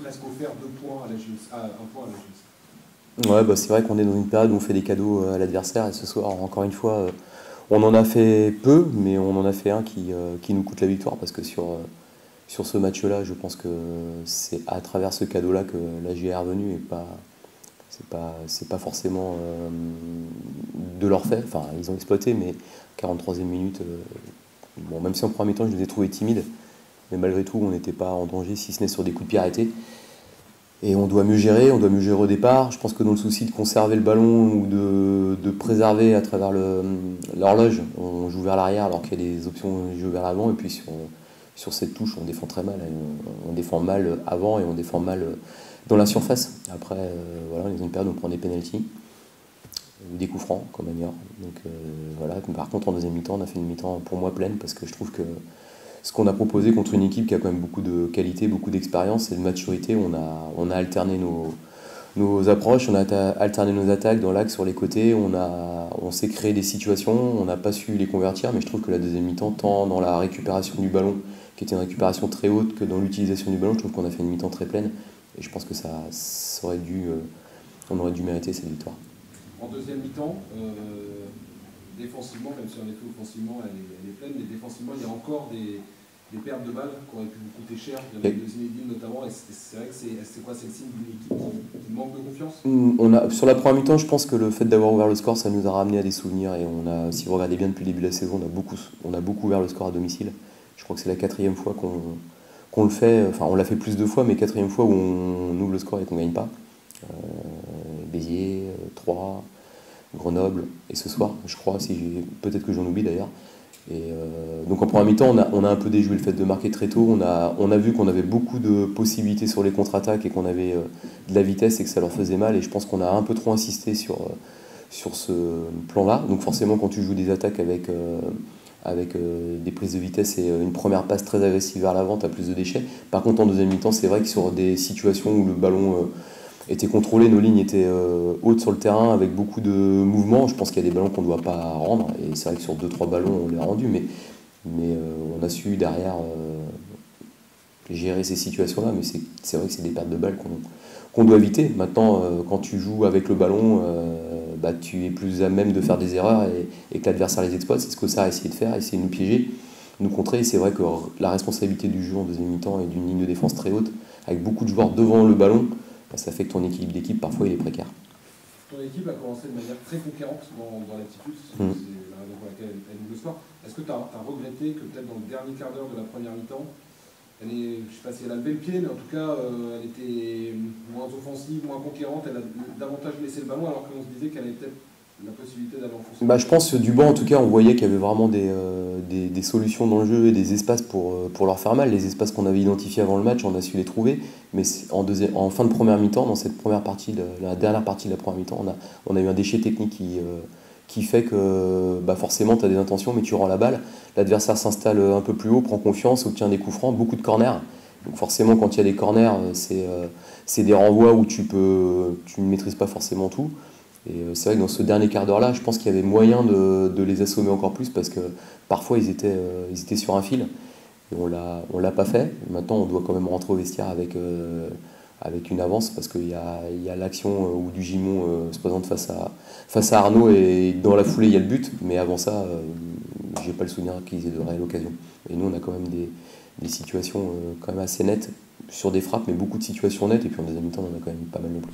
presque offert 2 points à la JOC, un point à la JOC. Ouais, bah c'est vrai qu'on est dans une période où on fait des cadeaux à l'adversaire et ce soir, encore une fois, on en a fait peu, mais on en a fait un qui nous coûte la victoire parce que sur ce match-là, je pense que c'est à travers ce cadeau-là que la GR est revenue et c'est pas forcément de leur fait. Enfin, ils ont exploité, mais 43e minute, bon, même si en premier mi-temps je les ai trouvés timides, mais malgré tout, on n'était pas en danger si ce n'est sur des coups de pied arrêtés. Et on doit mieux gérer au départ. Je pense que dans le souci de conserver le ballon ou de préserver à travers l'horloge, on joue vers l'arrière alors qu'il y a des options de jouer vers l'avant. Et puis sur cette touche, on défend très mal. On défend mal avant et on défend mal dans la surface. Après, voilà, les autres périodes, on prend des pénaltys ou des coups francs comme Agnor. Donc voilà. Par contre, en deuxième mi-temps, on a fait une mi-temps pour moi pleine parce que je trouve que ce qu'on a proposé contre une équipe qui a quand même beaucoup de qualité, beaucoup d'expérience et de maturité, on a alterné nos approches, on a alterné nos attaques dans l'axe, sur les côtés, on s'est créé des situations, on n'a pas su les convertir, mais je trouve que la deuxième mi-temps, tant dans la récupération du ballon, qui était une récupération très haute, que dans l'utilisation du ballon, je trouve qu'on a fait une mi-temps très pleine et je pense que on aurait dû mériter cette victoire. En deuxième mi-temps, défensivement, même si en effet offensivement elle est pleine, mais défensivement il y a encore des pertes de balles qui auraient pu vous coûter cher, il y en a de Zinedine notamment, et c'est vrai que c'est quoi, c'est le signe d'une équipe qui manque de confiance? Sur la première mi-temps, je pense que le fait d'avoir ouvert le score, ça nous a ramené à des souvenirs et si vous regardez bien depuis le début de la saison, on a beaucoup ouvert le score à domicile. Je crois que c'est la 4e fois qu'on le fait, enfin on l'a fait plus de fois, mais 4e fois où on ouvre le score et qu'on ne gagne pas. Béziers, Troyes, Grenoble et ce soir, je crois, peut-être que j'en oublie d'ailleurs. Et donc en première mi-temps, on a un peu déjoué le fait de marquer très tôt. On a vu qu'on avait beaucoup de possibilités sur les contre-attaques et qu'on avait de la vitesse et que ça leur faisait mal. Et je pense qu'on a un peu trop insisté sur ce plan-là. Donc forcément, quand tu joues des attaques avec des prises de vitesse et une première passe très agressive vers l'avant, tu as plus de déchets. Par contre, en deuxième mi-temps, c'est vrai que sur des situations où le ballon était contrôlé, nos lignes étaient hautes sur le terrain avec beaucoup de mouvements. Je pense qu'il y a des ballons qu'on ne doit pas rendre et c'est vrai que sur 2-3 ballons on les a rendus, mais on a su derrière gérer ces situations-là. Mais c'est vrai que c'est des pertes de balles qu'on doit éviter. Maintenant, quand tu joues avec le ballon, tu es plus à même de faire des erreurs et que l'adversaire les exploite. C'est ce que ça a essayé de faire, essayer de nous piéger, nous contrer. Et c'est vrai que la responsabilité du jeu en deuxième mi-temps et d'une ligne de défense très haute, avec beaucoup de joueurs devant le ballon, ça fait que ton équilibre d'équipe, parfois, il est précaire. Ton équipe a commencé de manière très conquérante dans l'attitude, c'est la raison pour laquelle elle ouvre le score. Est-ce que tu as regretté que peut-être dans le dernier quart d'heure de la première mi-temps, je ne sais pas si elle a levé le pied, mais en tout cas, elle était moins offensive, moins conquérante, elle a davantage laissé le ballon alors qu'on se disait qu'elle avait peut-être la possibilité d'aller enfoncer? Je pense que du banc, en tout cas, on voyait qu'il y avait vraiment des solutions dans le jeu et des espaces pour leur faire mal. Les espaces qu'on avait identifiés avant le match, on a su les trouver. Mais en fin de première mi-temps, dans cette première partie, la dernière partie de la première mi-temps, on a eu un déchet technique qui fait que forcément, tu as des intentions, mais tu rends la balle. L'adversaire s'installe un peu plus haut, prend confiance, obtient des coups francs, beaucoup de corners. Donc forcément, quand il y a des corners, c'est des renvois où tu ne maîtrises pas forcément tout. Et c'est vrai que dans ce dernier quart d'heure-là, je pense qu'il y avait moyen de les assommer encore plus parce que parfois ils étaient sur un fil et on l'a pas fait. Maintenant, on doit quand même rentrer au vestiaire avec une avance parce qu'il y a l'action où Dugimon se présente face à Arnaud et dans la foulée il y a le but. Mais avant ça, j'ai pas le souvenir qu'ils aient de réelle occasion. Et nous, on a quand même des situations quand même assez nettes sur des frappes, mais beaucoup de situations nettes. Et puis en deuxième mi-temps, on en a quand même pas mal non plus.